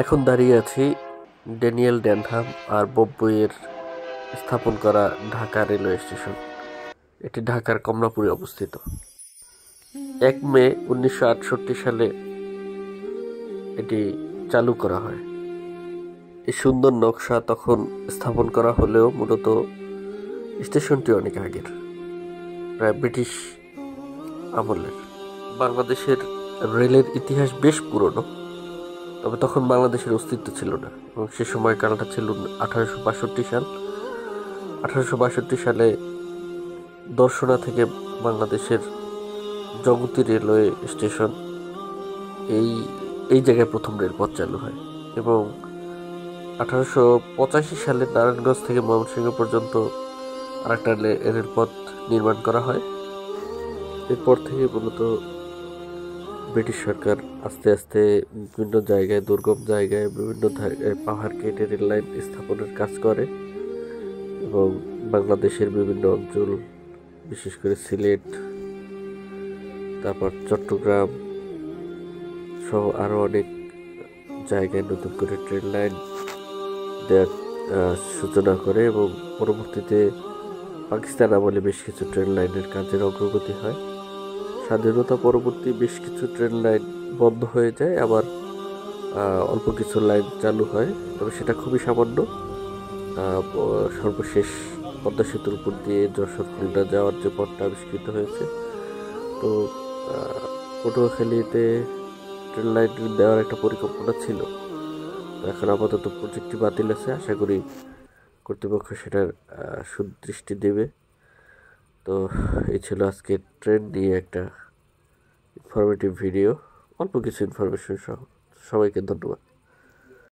এখন দাঁড়িয়ে আছি ড্যানিয়েল ডেনহাম আর বব বইয়ের স্থাপন করা ঢাকা রেলওয়ে স্টেশন। এটি ঢাকার কমলাপুরে অবস্থিত। 1 মে 1968 সালে এটি চালু করা হয়। এই সুন্দর নকশা তখন স্থাপন করা হলেও মূলত স্টেশনটি অনেক আগের, প্রায় ব্রিটিশ আমলের। বাংলাদেশের রেলের ইতিহাস বেশ পুরনো, তবে তখন বাংলাদেশের অস্তিত্ব ছিল না এবং সে সময়কালটা ছিল 1862 সাল। 1862 সালে দর্শনা থেকে বাংলাদেশের জগতী রেলওয়ে স্টেশন এই এই জায়গায় প্রথম রেলপথ চালু হয় এবং 1885 সালে নারায়ণগঞ্জ থেকে ময়মনসিংহ পর্যন্ত আরেকটা রেলপথ নির্মাণ করা হয়। এরপর থেকে মূলত ব্রিটিশ সরকার আস্তে আস্তে বিভিন্ন জায়গায়, দুর্গম জায়গায়, বিভিন্ন পাহাড় কেটে রেল লাইন স্থাপনের কাজ করে এবং বাংলাদেশের বিভিন্ন অঞ্চল, বিশেষ করে সিলেট, তারপর চট্টগ্রাম সহ আরও অনেক জায়গায় নতুন করে ট্রেন লাইন দেওয়ার সূচনা করে এবং পরবর্তীতে পাকিস্তান আমলে বেশ কিছু ট্রেন লাইনের কাজের অগ্রগতি হয়। স্বাধীনতা পরবর্তী বেশ কিছু ট্রেন লাইন বন্ধ হয়ে যায়, আবার অল্প কিছু লাইন চালু হয়, তবে সেটা খুবই সামান্য। সর্বশেষ পদ্মা সেতুর উপর দিয়ে যশোর খুলনা যাওয়ার যে পথটা আবিষ্কৃত হয়েছে, তো পটুয়াখালীতে ট্রেন লাইন দেওয়ার একটা পরিকল্পনা ছিল। তো এখন আপাতত প্রজেক্টটি বাতিল আছে, আশা করি কর্তৃপক্ষ সেটার সুদৃষ্টি দেবে। তো এই ছিল আজকে ট্রেন নিয়ে একটা ইনফরমেটিভ ভিডিও, অল্প কিছু ইনফরমেশন সহ। সবাইকে ধন্যবাদ।